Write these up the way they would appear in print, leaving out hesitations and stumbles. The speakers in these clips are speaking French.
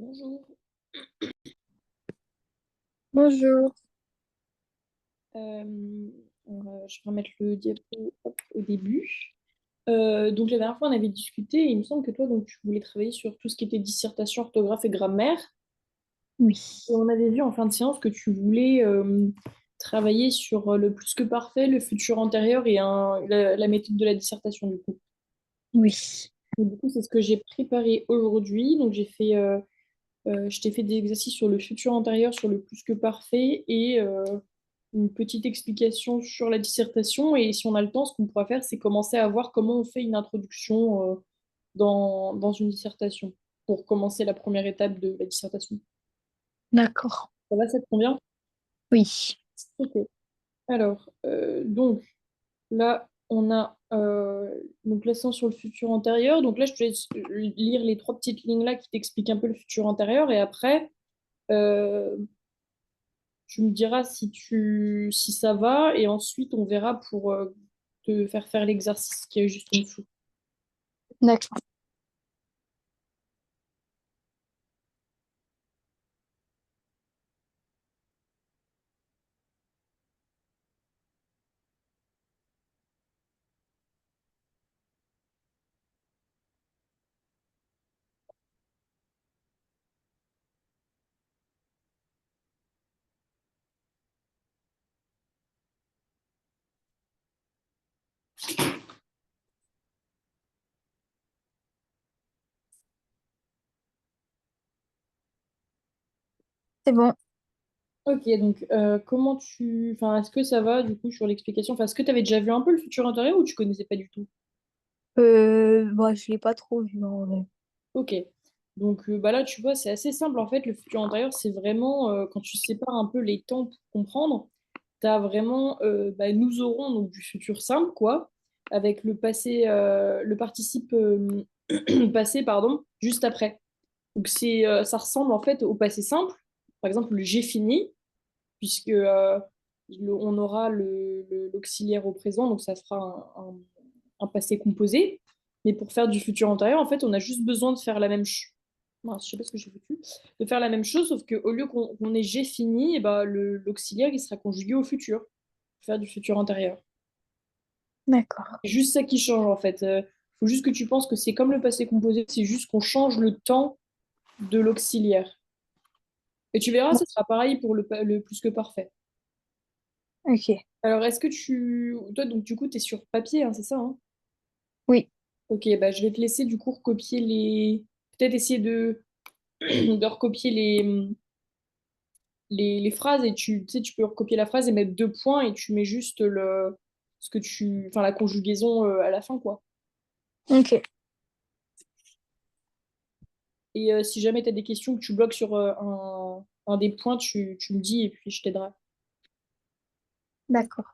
Bonjour. Bonjour. Je vais remettre le diapo hop, au début. Donc la dernière fois, on avait discuté, et il me semble que toi, donc, tu voulais travailler sur tout ce qui était dissertation, orthographe et grammaire. Oui, Et on avait vu en fin de séance que tu voulais travailler sur le plus que parfait, le futur antérieur et la méthode de la dissertation, du coup. oui. Et du coup, c'est ce que j'ai préparé aujourd'hui. Donc je t'ai fait des exercices sur le futur antérieur, sur le plus que parfait et une petite explication sur la dissertation. Et si on a le temps, ce qu'on pourra faire, c'est commencer à voir comment on fait une introduction dans une dissertation pour commencer la première étape de la dissertation. D'accord. Ça va, ça te convient? Oui. Ok. Alors, donc là, on a donc l'accent sur le futur antérieur. Donc là, je te laisse lire les trois petites lignes là qui t'expliquent un peu le futur antérieur. Et après, euh, tu me diras si ça va et ensuite on verra pour te faire faire l'exercice qui est juste en dessous. D'accord. C'est bon. Ok, donc enfin, est-ce que ça va du coup sur l'explication? Enfin, est-ce que tu avais déjà vu un peu le futur intérieur ou tu connaissais pas du tout? Bah, je l'ai pas trop vu en vrai. Ok, donc bah là tu vois c'est assez simple en fait. Le futur antérieur c'est vraiment quand tu sépares un peu les temps pour comprendre, tu as vraiment bah, nous aurons donc du futur simple quoi, avec le passé, le participe passé pardon, juste après. Donc ça ressemble en fait au passé simple. Par exemple, le j'ai fini, puisque on aura l'auxiliaire au présent, donc ça fera un passé composé. Mais pour faire du futur antérieur, en fait, on a juste besoin de faire la même chose. Je sais pas ce que j'ai foutu. De faire la même chose, sauf qu'au lieu qu'on ait j'ai fini, et ben, l'auxiliaire il sera conjugué au futur. Pour faire du futur antérieur. D'accord. C'est juste ça qui change en fait. Faut juste que tu penses que c'est comme le passé composé, c'est juste qu'on change le temps de l'auxiliaire. Et tu verras, Bon, ce sera pareil pour le plus que parfait. ok. Alors, est-ce que toi, donc, du coup, tu es sur papier, hein, c'est ça, hein? Oui. Ok, bah, je vais te laisser, du coup, recopier les... Peut-être essayer de recopier les phrases et tu sais, tu peux recopier la phrase et mettre deux points et tu mets juste enfin, la conjugaison à la fin, quoi. Ok. Et si jamais tu as des questions que tu bloques sur un des points, tu me dis et puis je t'aiderai. D'accord.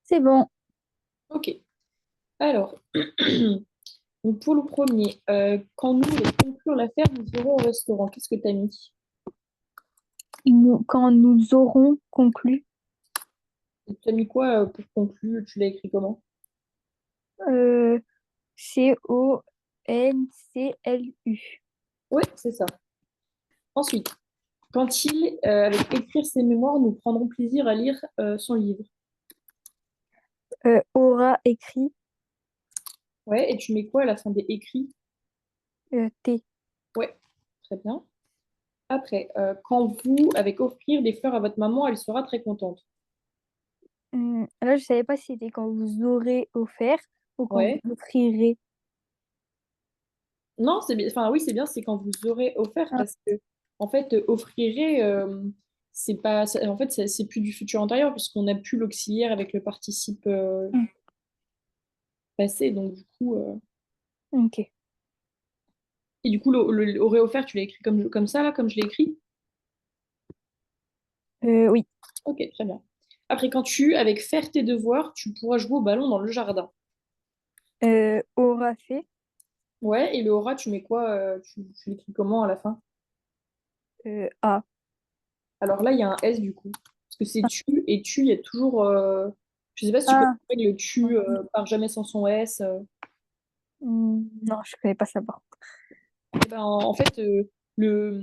C'est bon. Ok. Alors, donc pour le premier, quand nous allons conclure l'affaire, nous irons au restaurant. Qu'est-ce que tu as mis? Quand nous aurons conclu, Tu as mis quoi pour conclure? Tu l'as écrit comment? euh, Conclu. Ouais, c'est ça. Ensuite, quand il, avec écrire ses mémoires, nous prendrons plaisir à lire son livre. Aura écrit, Ouais, et tu mets quoi à la fin des écrits? T. Ouais, très bien. Après, quand vous, avec offrir des fleurs à votre maman, elle sera très contente. Là, je savais pas si c'était quand vous aurez offert ou quand Ouais. vous offrirez. Non, c'est bien. Enfin, oui, c'est bien, c'est quand vous aurez offert Ah, parce que, en fait, offrirez, c'est pas. En fait, c'est plus du futur antérieur puisqu'on n'a plus l'auxiliaire avec le participe mm, passé. Donc, du coup. ok. Et du coup, aurait offert, tu l'as écrit comme ça, là, comme je l'ai écrit? Oui. Ok, très bien. Après, quand tu, avec faire tes devoirs, tu pourras jouer au ballon dans le jardin. Aura fait, Ouais, et le aura, tu mets quoi? Tu l'écris comment à la fin? A. Alors là, il y a un S du coup. Parce que c'est tu, et tu, il y a toujours. Je sais pas si tu Ah, connais le tu part jamais sans son S. non, je connais pas ça. Par contre. Eh ben, en fait, le,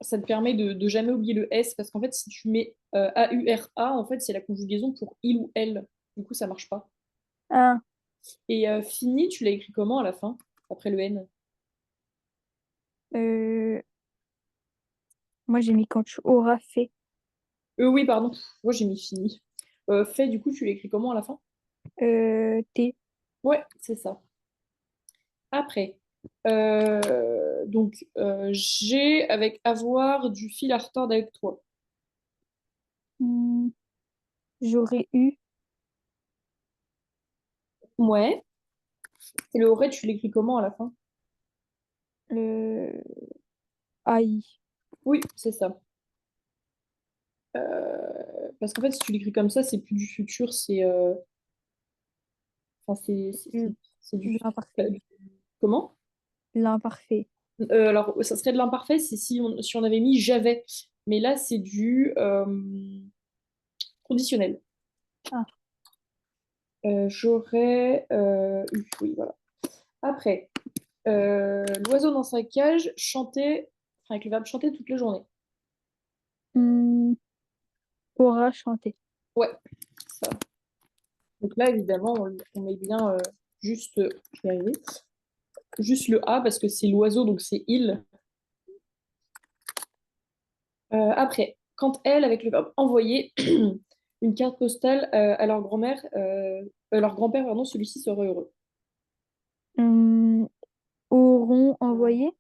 ça te permet de jamais oublier le S, parce qu'en fait, si tu mets AURA, en fait, c'est la conjugaison pour il ou elle. Du coup, ça marche pas. Ah, Et fini, tu l'as écrit comment à la fin, après le N? euh, moi j'ai mis quand tu auras fait, Oui, pardon. Moi, j'ai mis fini. Fait, du coup, tu l'écris comment à la fin? T. Ouais, c'est ça. Après, donc, j'ai avec avoir du fil à retordre avec toi. Hmm, j'aurais eu, Ouais. Et le aurait, tu l'écris comment à la fin? le AI. Oui, c'est ça. Parce qu'en fait, si tu l'écris comme ça, c'est plus du futur, c'est enfin, c'est du futur. L'imparfait. Comment? L'imparfait. Alors, ça serait de l'imparfait, c'est si on avait mis j'avais. Mais là, c'est du conditionnel. Ah. J'aurais eu. Oui, voilà. Après, l'oiseau dans sa cage chantait, enfin, avec le verbe chanter toute la journée. Hmm, aura chanté. Ouais, ça. Donc là, évidemment, on met bien juste, je vais y arriver, juste le A parce que c'est l'oiseau, donc c'est il. Après, quand elle, avec le verbe envoyer, une carte postale à leur grand-mère, leur grand-père, pardon, celui-ci serait heureux. Hmm, auront envoyé.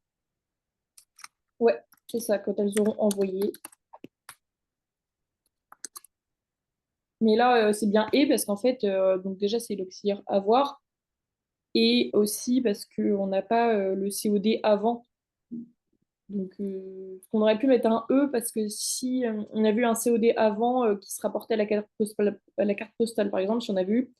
Ouais, c'est ça, quand elles auront envoyé. Mais là, c'est bien et parce qu'en fait, donc déjà, c'est l'auxiliaire avoir et aussi parce qu'on n'a pas le COD avant. Donc, on aurait pu mettre un E parce que si on a vu un COD avant qui se rapportait à la carte postale, par exemple, si on a vu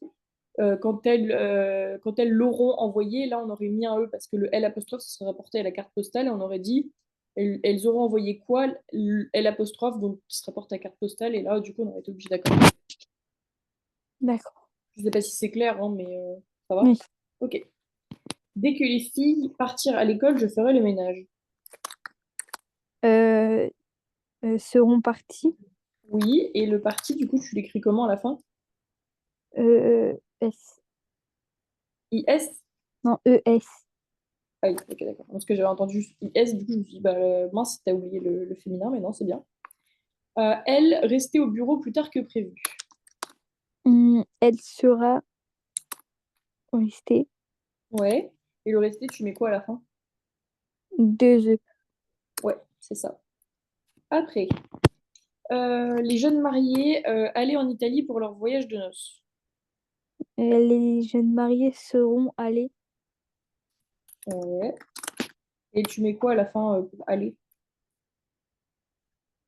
quand elles l'auront envoyé, là on aurait mis un E parce que le L apostrophe se serait rapporté à la carte postale et on aurait dit elles auront envoyé quoi? Le L apostrophe donc qui se rapporte à la carte postale et là du coup on aurait été obligé d'accord. D'accord. Je sais pas si c'est clair, hein, mais ça va? Oui. Ok. Dès que les filles partirent à l'école, je ferai le ménage. Euh, seront partis. Oui, et le parti, du coup, tu l'écris comment à la fin? S. IS? Non, ES. Ah oui, ok, d'accord. Parce que j'avais entendu IS, du coup, je me suis dit, bah, mince, t'as oublié le féminin, mais non, c'est bien. Elle, restait au bureau plus tard que prévu. Elle sera restée. Ouais. Et le resté, tu mets quoi à la fin? Deux œufs. Ouais, c'est ça. Après, les jeunes mariés allaient en Italie pour leur voyage de noces. Les jeunes mariés seront allés. Ouais. Et tu mets quoi à la fin pour aller?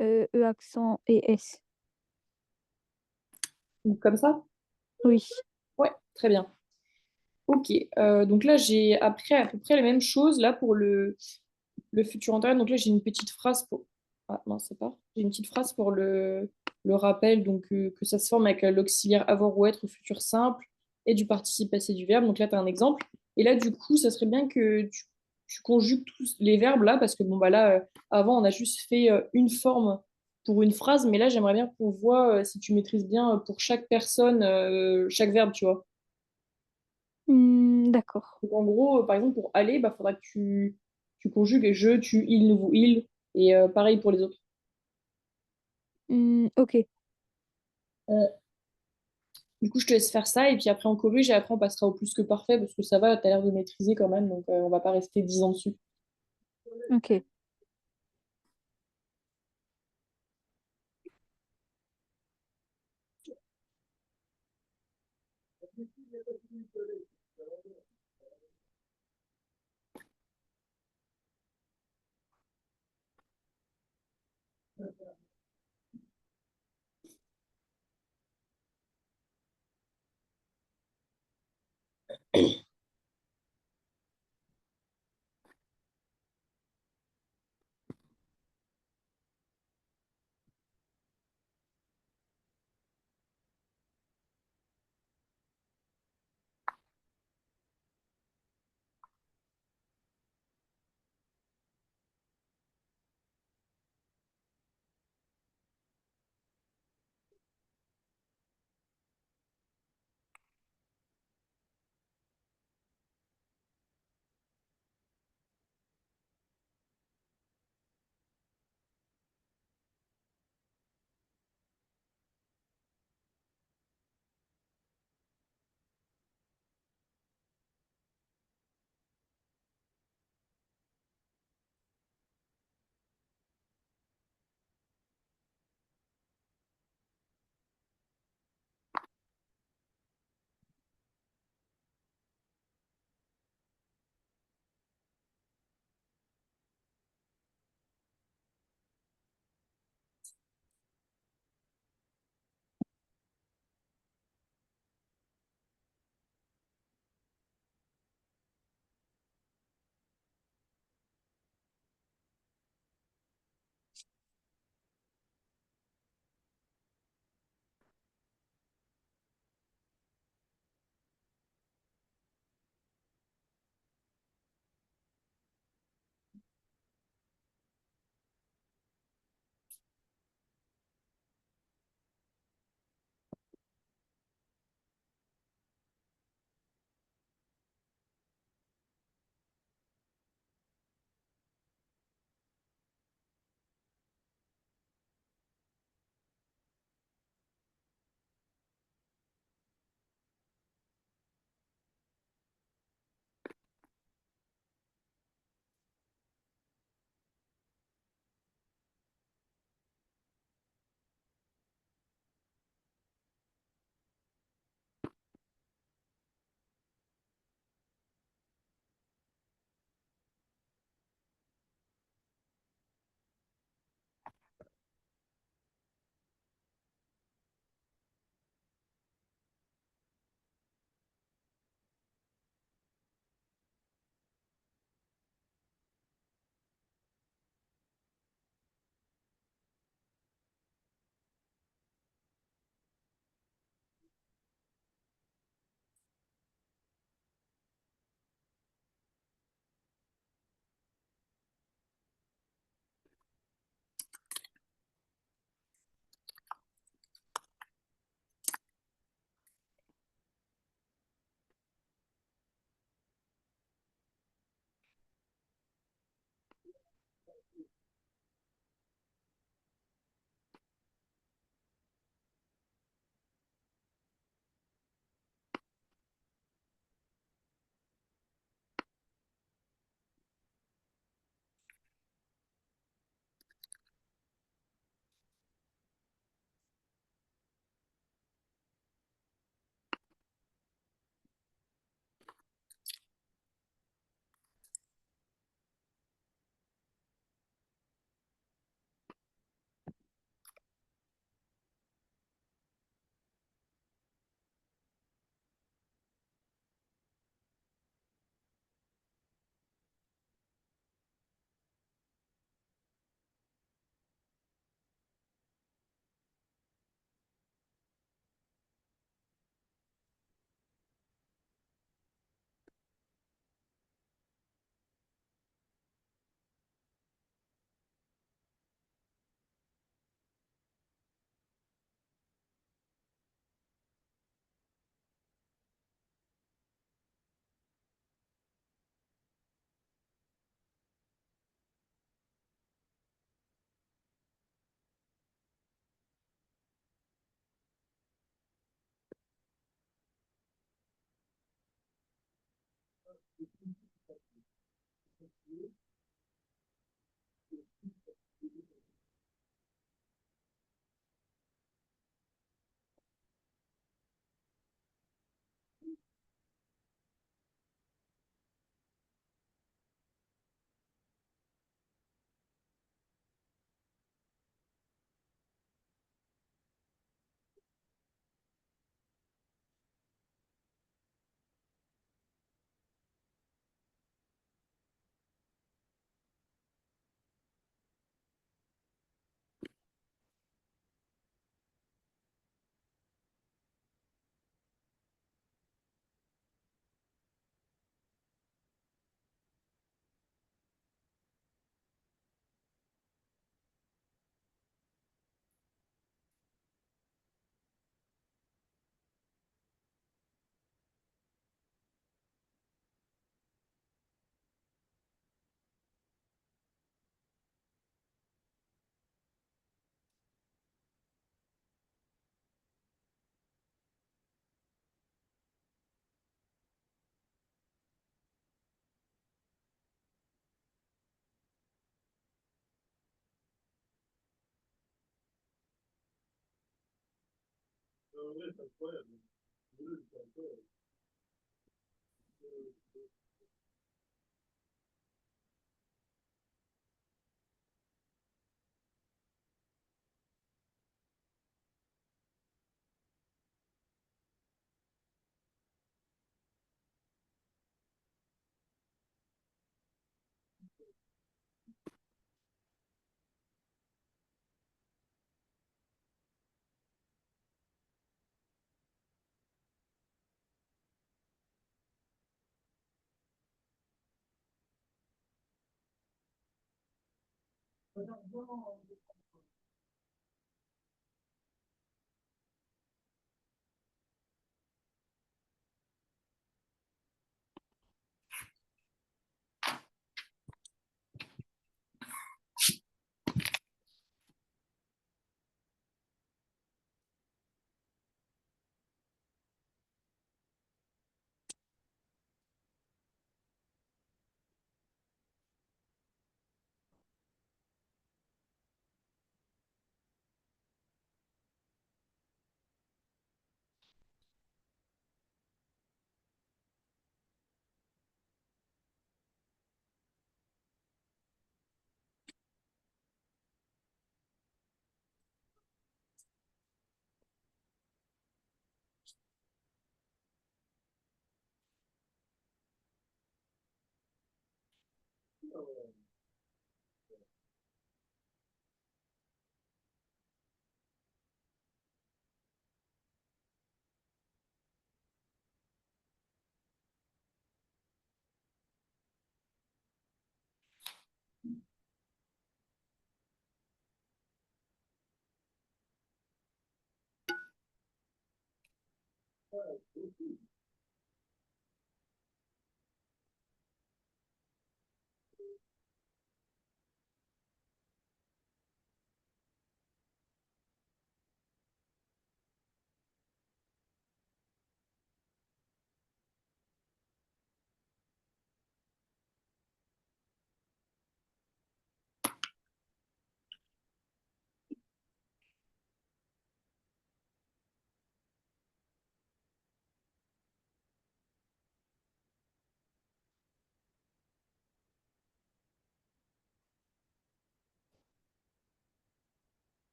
E accent et S. Ou comme ça? Oui. Ouais, très bien. Ok, donc là j'ai après à peu près les mêmes choses là pour le futur antérieur. Donc là j'ai une petite phrase pour... Ah non, c'est pas. J'ai une petite phrase pour le rappel, donc que ça se forme avec l'auxiliaire avoir ou être au futur simple et du participe passé du verbe. Donc là tu as un exemple. Et là du coup ça serait bien que tu conjugues tous les verbes là, parce que bon bah là avant on a juste fait une forme pour une phrase, mais là j'aimerais bien qu'on voit si tu maîtrises bien pour chaque personne, chaque verbe, tu vois. D'accord. Donc, en gros, par exemple, pour aller, bah, faudra que tu conjugues je, tu, il, nous, vous, il. Et pareil pour les autres. Ok. Euh, du coup, je te laisse faire ça et puis après on corrige et après on passera au plus que parfait parce que ça va, tu as l'air de maîtriser quand même, donc on va pas rester 10 ans dessus. Ok.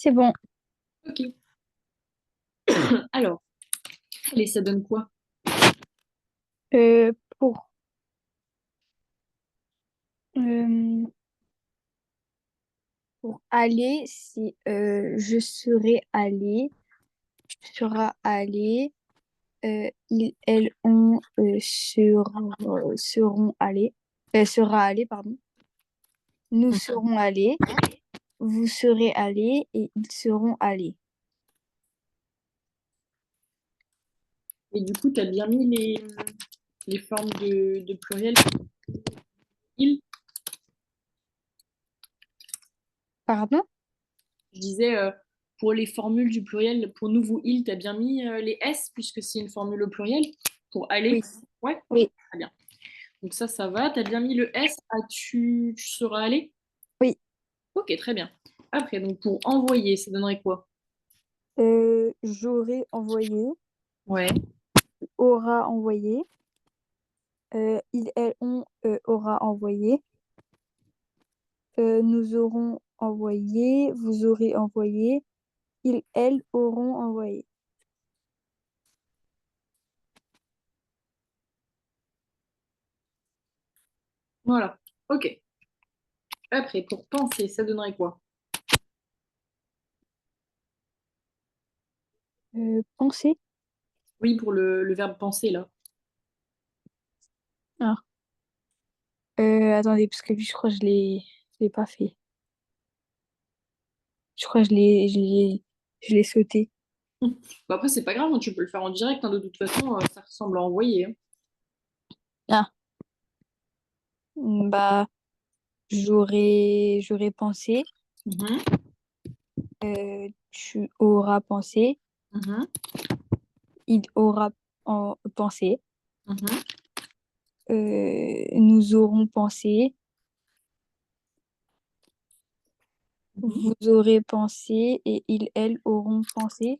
C'est bon. Ok. Alors, allez, ça donne quoi? Euh, pour, euh, pour aller, c'est je serai allé, tu seras allé, ils, elles, on seront allés, sera allé, pardon. Nous serons allés, vous serez allés et ils seront allés. Et du coup, tu as bien mis les formes de pluriel. Il, Pardon? je disais, pour les formules du pluriel, pour nous, vous, il, tu as bien mis les S, puisque c'est une formule au pluriel, pour Oui. aller. Ouais, Oui. très bien. Donc ça va. Tu as bien mis le S à tu seras allé. Oui. Ok, très bien. Après, donc pour envoyer, ça donnerait quoi? J'aurai envoyé, Ouais. aura envoyé, ils, elles, on aura envoyé, nous aurons envoyé, vous aurez envoyé, ils, elles auront envoyé. Voilà. Ok. Après, pour penser, ça donnerait quoi? Penser. Oui, pour le verbe penser, là. Ah. Attendez, parce que lui, je crois que je l'ai pas fait. Je crois que je l'ai sauté. Bah après, c'est pas grave, hein, tu peux le faire en direct, hein, de toute façon, ça ressemble à envoyer, hein. Ah. Bah, j'aurais pensé, Mhm, tu auras pensé, mhm, il aura pensé, mhm, nous aurons pensé, mhm. vous aurez pensé et ils, elles auront pensé.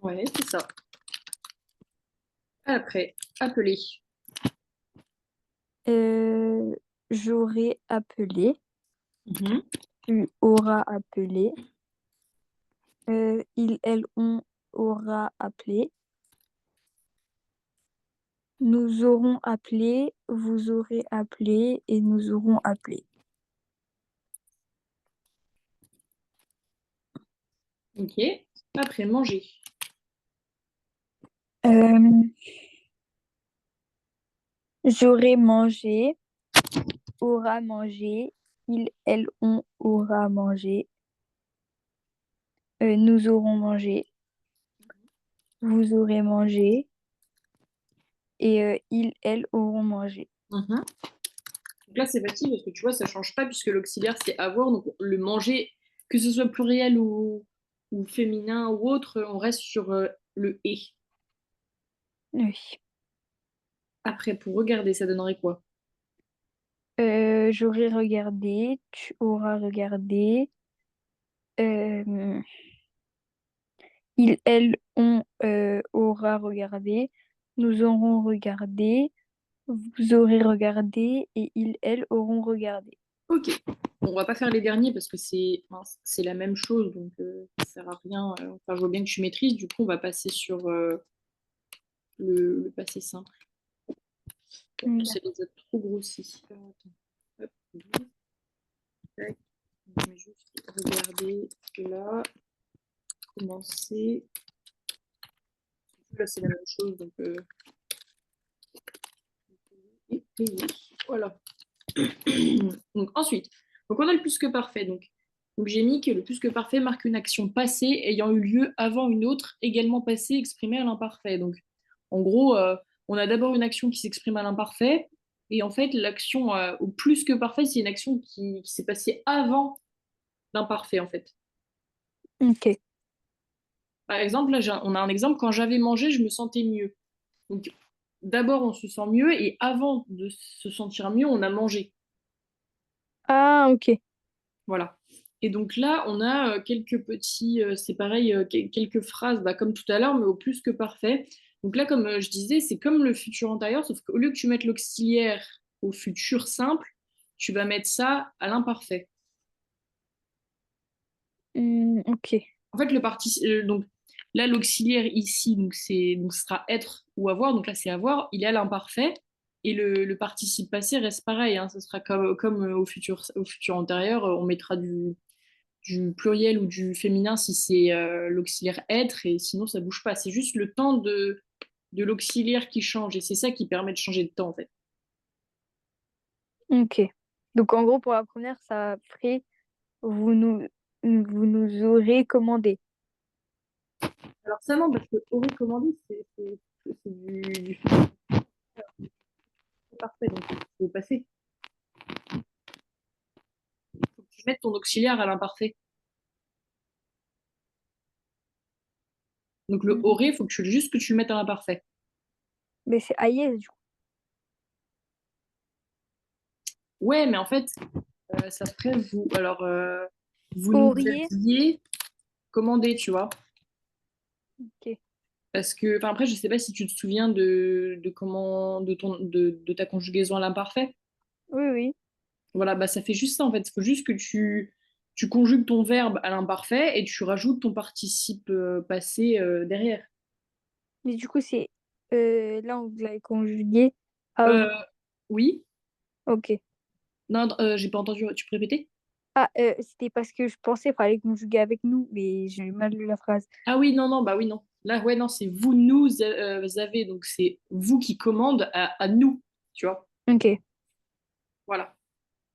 Ouais, c'est ça. Après, appeler. Euh, J'aurai appelé, Mhm, tu auras appelé, ils, elles, on aura appelé, nous aurons appelé, vous aurez appelé et nous aurons appelé. ok. Après, manger. Euh, J'aurai mangé, aura mangé, ils, elles, on aura mangé, nous aurons mangé, vous aurez mangé et ils, elles auront mangé. Mhm. Donc là, c'est facile parce que tu vois, ça change pas puisque l'auxiliaire, c'est avoir. Donc le manger, que ce soit pluriel ou féminin ou autre, on reste sur le et. Oui. Après, pour regarder, ça donnerait quoi? J'aurai regardé, tu auras regardé, euh, il, elle, on aura regardé, nous aurons regardé, vous aurez regardé et ils, elles auront regardé. Ok. Bon, on va pas faire les derniers parce que c'est la même chose, donc ça sert à rien. Enfin, je vois bien que tu maîtrises, du coup, on va passer sur le passé simple. Mm. Ça les a trop grossis. Alors, attends. Hop, 12, tac. Je vais juste regarder là, commencer. Là, c'est la même chose, donc et payer. Voilà. Donc ensuite, donc on a le plus que parfait. Donc j'ai mis que le plus que parfait marque une action passée ayant eu lieu avant une autre également passée exprimée à l'imparfait. Donc en gros, on a d'abord une action qui s'exprime à l'imparfait et en fait l'action au plus que parfait, c'est une action qui s'est passée avant l'imparfait en fait. Ok. Par exemple, là on a un exemple, quand j'avais mangé, je me sentais mieux. Donc d'abord on se sent mieux et avant de se sentir mieux, on a mangé. Ah, ok. Voilà. Et donc là, on a quelques petits, c'est pareil, quelques phrases, bah, comme tout à l'heure, mais au plus que parfait. Donc là, comme je disais, c'est comme le futur antérieur, sauf qu'au lieu que tu mettes l'auxiliaire au futur simple, tu vas mettre ça à l'imparfait. Ok. En fait, donc là, l'auxiliaire ici, donc ce sera être ou avoir. Donc là, c'est avoir. Il est à l'imparfait. Et le participe passé reste pareil, hein. Ce sera comme au futur antérieur. On mettra du pluriel ou du féminin si c'est l'auxiliaire être. Et sinon, ça bouge pas. C'est juste le temps de l'auxiliaire qui change. Et c'est ça qui permet de changer de temps, en fait. Ok. Donc en gros, pour la première, ça ferait vous nous, vous nous aurez commandé. Alors ça, non, parce que aurait commandé, c'est du parfait. Donc, il faut passer. Faut que tu mettes ton auxiliaire à l'imparfait. Donc le Mhm. aurait, il faut juste que tu le mettes à l'imparfait. Mais c'est Aïe, du coup. Ouais, mais en fait, ça ferait vous. Alors, vous nous Auriez. aviez commandé, tu vois. Ok. Parce que, enfin, après, je sais pas si tu te souviens de comment, de ta conjugaison à l'imparfait. Oui, oui. Voilà, bah ça fait juste ça en fait. Il faut juste que tu conjugues ton verbe à l'imparfait et tu rajoutes ton participe passé derrière. Mais du coup, c'est là, on vous l'avez conjugué à Euh, vous. oui. Ok. Non, j'ai pas entendu. Tu peux répéter? Ah, c'était parce que je pensais qu'il fallait conjuguer avec nous, mais j'ai mal lu la phrase. Ah oui, non, non, bah oui, non. Là, ouais, non, c'est vous nous avez, donc c'est vous qui commande à nous, tu vois. Ok. Voilà.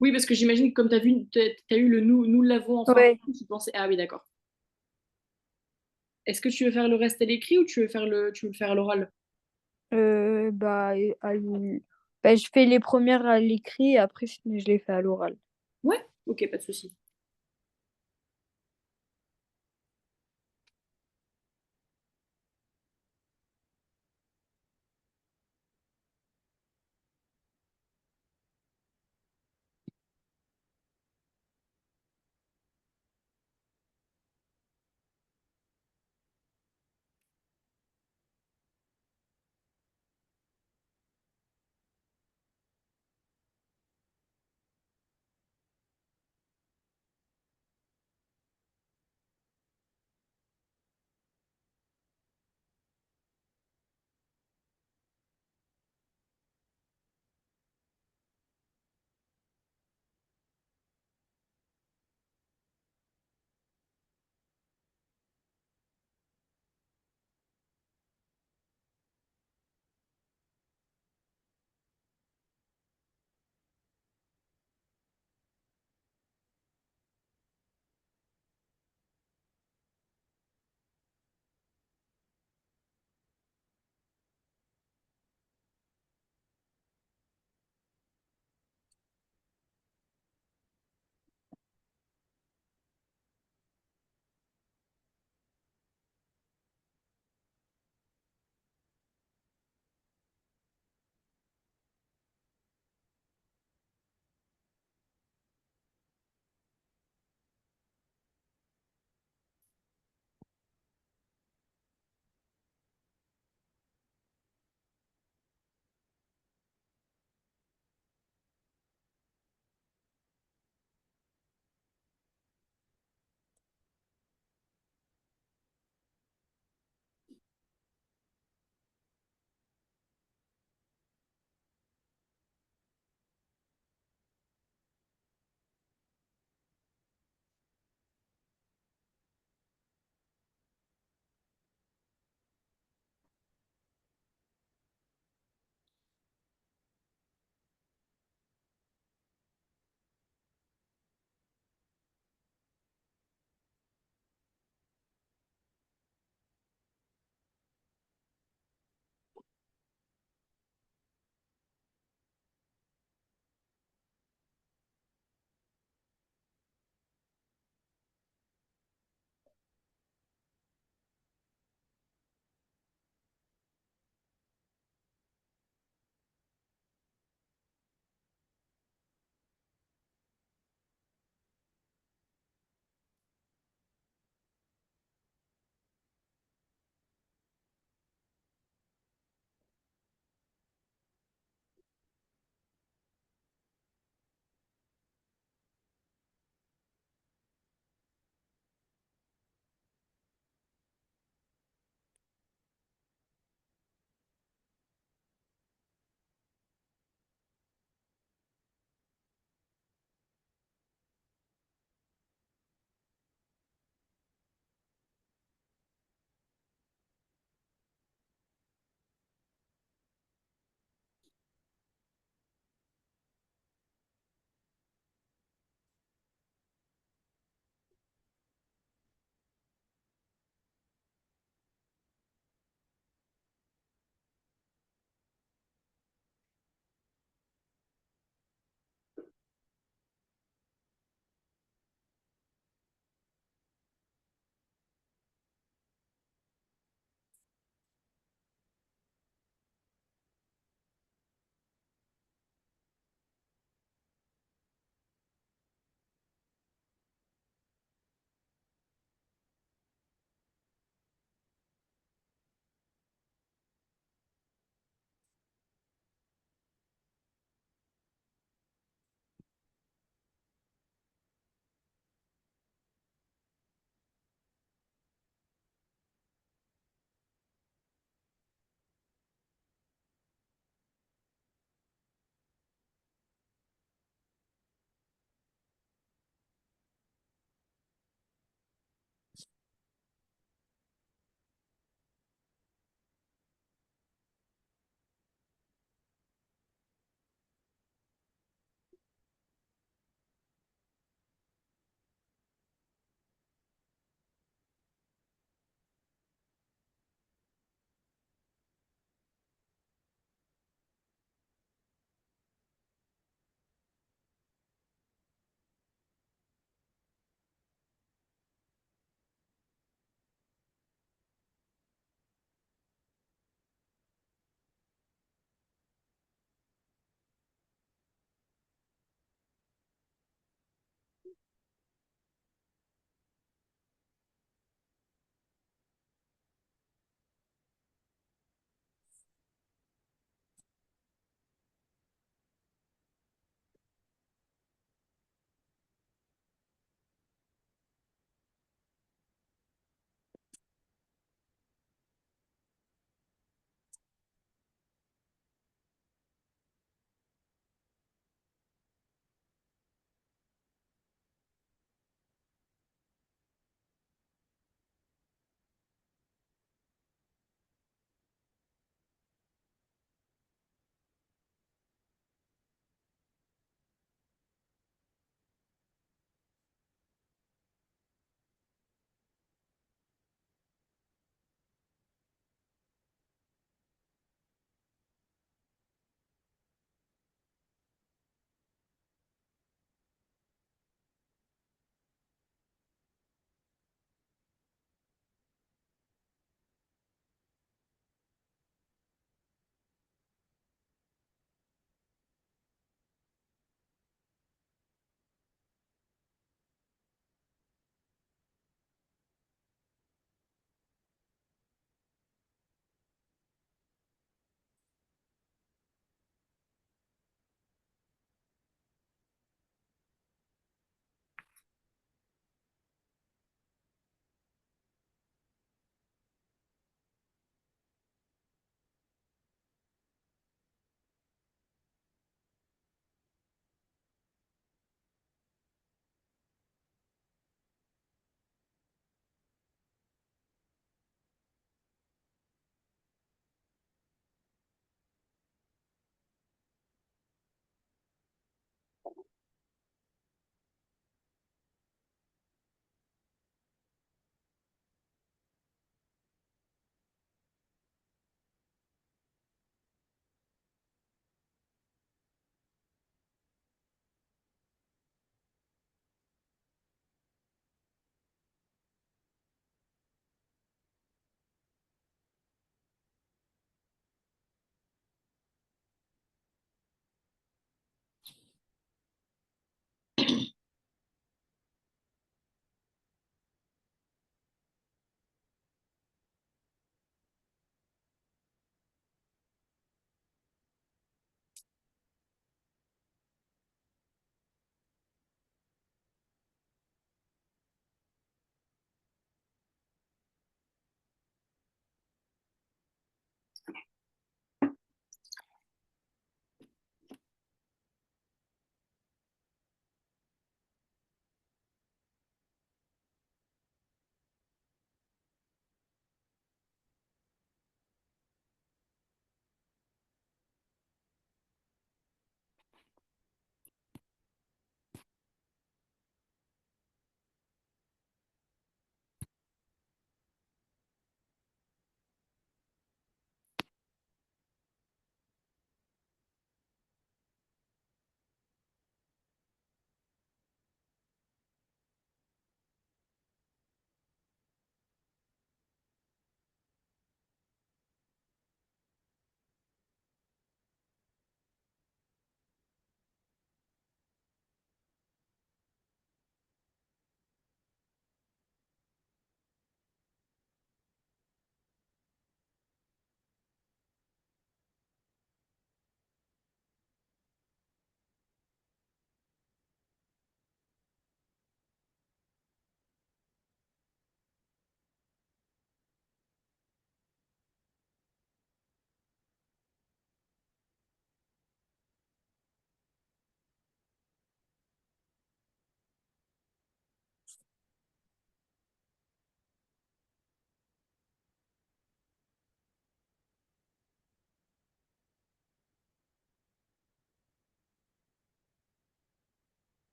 Oui, parce que j'imagine que comme tu as vu, t'as eu le nous l'avons enfin, Ouais. tu pensais, ah oui, d'accord. Est-ce que tu veux faire le reste à l'écrit ou tu veux le faire à l'oral? Bah, bah, je fais les premières à l'écrit et après, je les fais à l'oral. Ouais, ok, pas de souci.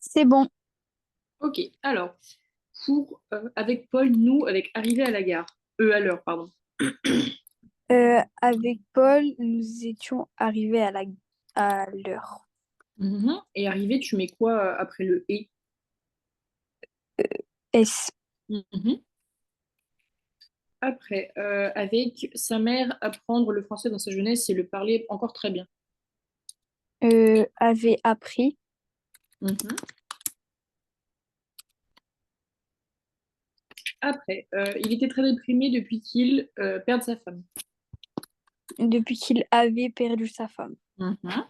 C'est bon. Ok, alors, avec Paul, nous, avec arriver à la gare. À l'heure, pardon. Avec Paul, nous étions arrivés à l'heure. Mhm. Et arriver, tu mets quoi après le et? S. Mhm. Après, avec sa mère, apprendre le français dans sa jeunesse et le parler encore très bien. Avait appris Mhm. Après, il était très déprimé depuis qu'il perde sa femme. depuis qu'il avait perdu sa femme. Mhm.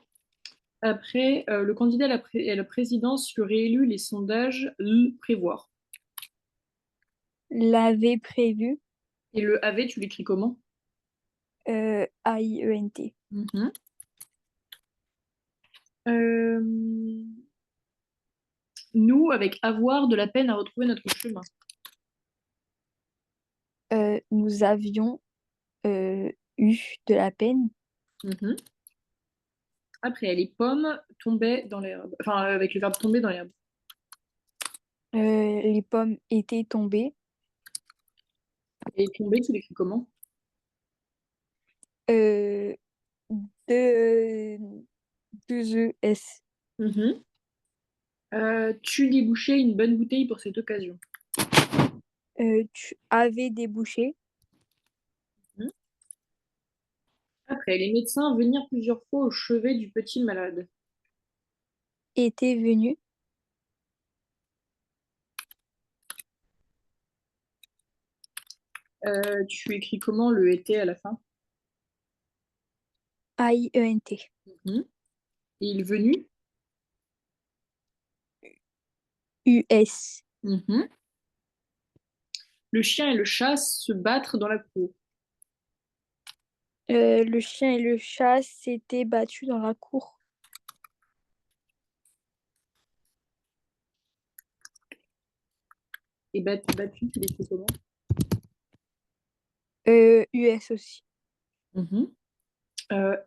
Après, le candidat à la présidence fut réélu, les sondages le prévoient. L'avait prévu. Et le avait, tu l'écris comment? AIENT. Mhm. Euh, Nous, avec avoir de la peine à retrouver notre chemin. Nous avions eu de la peine. Mhm. Après, les pommes tombaient dans l'herbe. Enfin, avec le verbe tomber dans l'herbe. Les pommes étaient tombées. Et tomber, tu l'écris comment? Euh, de, deux ES. Mhm. Tu débouchais une bonne bouteille pour cette occasion. Tu avais débouché. Mhm. Après, les médecins venirent plusieurs fois au chevet du petit malade. Était venu. Tu écris comment le était à la fin? AIENT. Mhm. Et il venu? US. Mhm. Le chien et le chat se battre dans la cour. Le chien et le chat s'étaient battus dans la cour. Et battu, tu l'écris comment? US aussi. Mhm.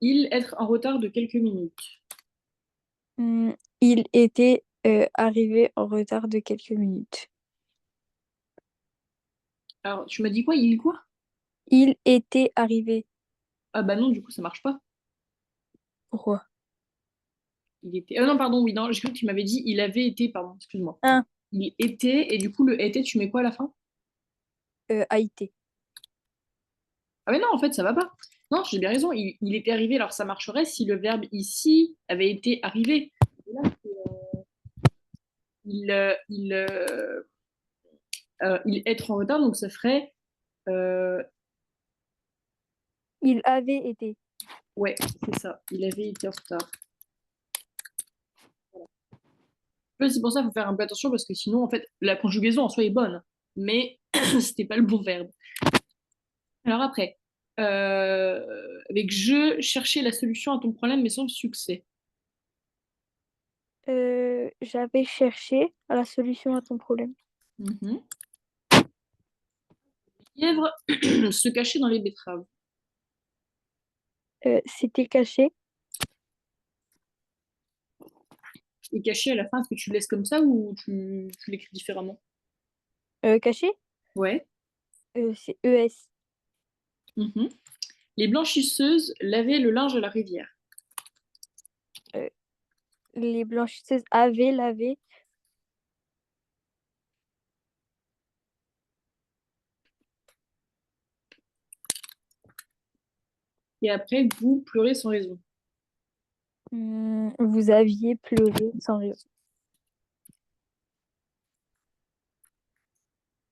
Il être en retard de quelques minutes. Il était arrivé en retard de quelques minutes. Alors, tu m'as dit quoi? Il quoi? Il était arrivé. Ah bah non, du coup, ça marche pas. Pourquoi? Il était. Non, pardon, oui, non, j'ai cru que tu m'avais dit il avait été, pardon, excuse-moi. Un. Il était, et du coup, le était, tu mets quoi à la fin? AIT. Ah mais non, en fait, ça va pas. Non, j'ai bien raison, il était arrivé, alors ça marcherait si le verbe ici avait été arrivé. Et là, il être en retard, donc ça ferait. euh, Il avait été. ouais, c'est ça, il avait été en retard. Ouais, c'est pour ça qu'il faut faire un peu attention parce que sinon, en fait, la conjugaison en soi est bonne, mais c'était pas le bon verbe. Alors après, avec je cherchais la solution à ton problème, mais sans succès. J'avais cherché la solution à ton problème. Mhm. Lièvre se cachait dans les betteraves. C'était caché. Et caché à la fin, est-ce que tu le laisses comme ça ou tu l'écris différemment? Caché. Ouais. C'est ES. Mhm. Les blanchisseuses lavaient le linge à la rivière. Euh, les blanchisseuses avaient lavé. Et après, vous pleurez sans raison. Vous aviez pleuré sans raison.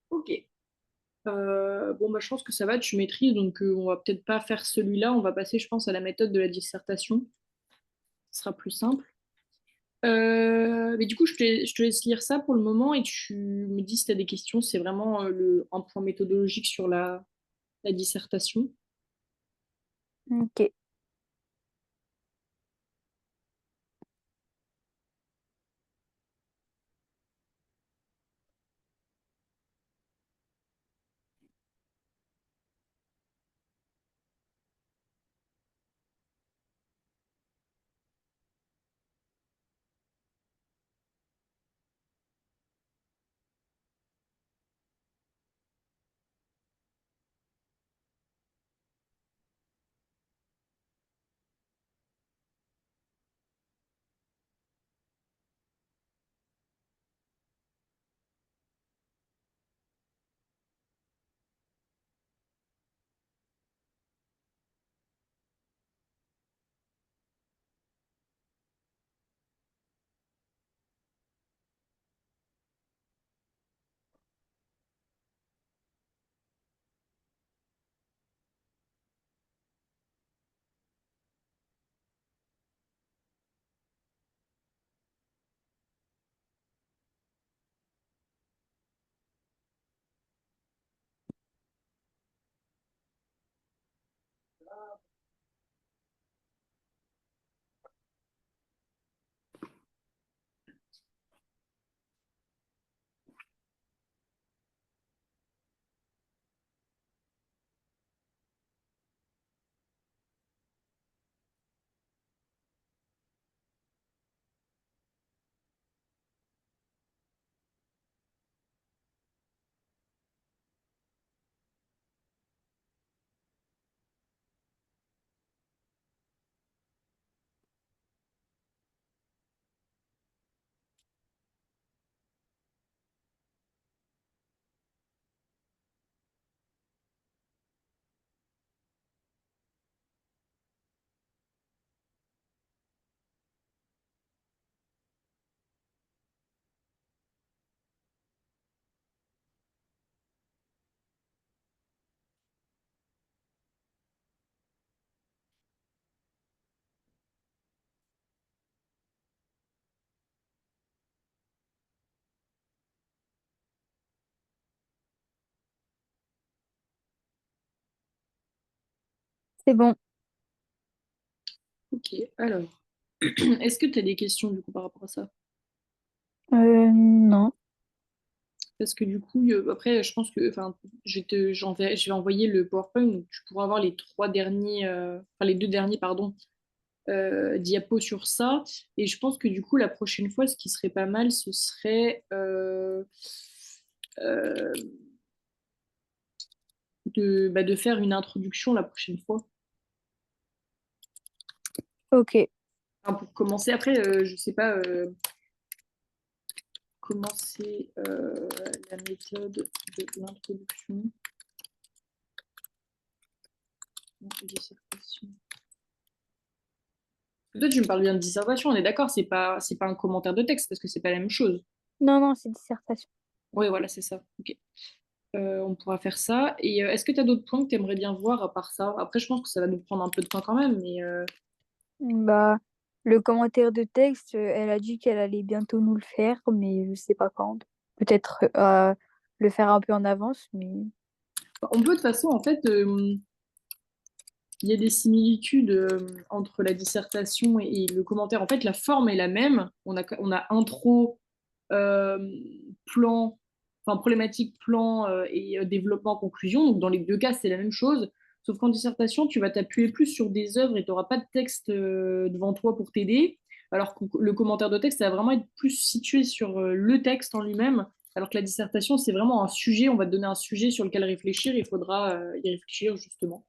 Ok. Bon, bah, je pense que ça va, tu maîtrises, donc on va peut-être pas faire celui-là, on va passer, je pense, à la méthode de la dissertation. Ce sera plus simple. Mais du coup, je te laisse lire ça pour le moment et tu me dis si tu as des questions. C'est vraiment un point méthodologique sur la dissertation. Ok, c'est bon. Ok, alors, est-ce que tu as des questions du coup par rapport à ça? Non. Parce que du coup, après, je pense que, enfin, je vais envoyer le PowerPoint, donc tu pourras avoir les trois derniers, enfin les deux derniers, pardon, diapos sur ça. Et je pense que du coup, la prochaine fois, ce qui serait pas mal, ce serait euh, de faire une introduction la prochaine fois. Ok. Enfin, pour commencer, après, je sais pas comment c'est la méthode de l'introduction. Non, dissertation. Toi, tu me parles bien de dissertation, on est d'accord, c'est pas un commentaire de texte parce que c'est pas la même chose. Non, non, c'est dissertation. Oui, voilà, c'est ça. Ok. On pourra faire ça. Et est-ce que tu as d'autres points que tu aimerais bien voir à part ça? Après, je pense que ça va nous prendre un peu de temps quand même, mais Bah, le commentaire de texte, elle a dit qu'elle allait bientôt nous le faire, mais je sais pas quand. Peut-être le faire un peu en avance, mais on peut de toute façon, en fait, il y a des similitudes entre la dissertation et le commentaire. En fait, la forme est la même. On a intro, euh, plan, enfin problématique, plan et développement, conclusion. Donc dans les deux cas, c'est la même chose. Sauf qu'en dissertation, tu vas t'appuyer plus sur des œuvres et tu n'auras pas de texte devant toi pour t'aider. Alors que le commentaire de texte, ça va vraiment être plus situé sur le texte en lui-même. Alors que la dissertation, c'est vraiment un sujet. On va te donner un sujet sur lequel réfléchir. Il faudra y réfléchir justement.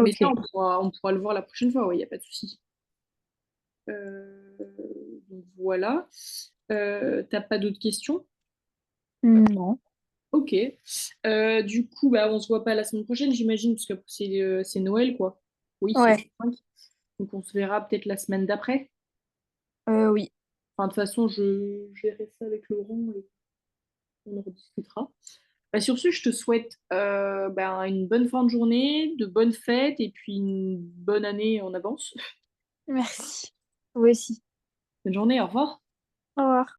Mais ça, ok. on pourra le voir la prochaine fois, il n'y a pas de souci. Donc voilà. T'as pas d'autres questions? Non. Ok. Du coup, bah, on se voit pas la semaine prochaine, j'imagine, parce que c'est Noël, quoi. Oui, c'est le Ouais. 5. Donc on se verra peut-être la semaine d'après. Oui. Enfin, de toute façon, je verrai ça avec Laurent et on en rediscutera. Bah, sur ce, je te souhaite une bonne fin de journée, de bonnes fêtes et puis une bonne année en avance. Merci. Vous aussi. Bonne journée, au revoir. Au revoir.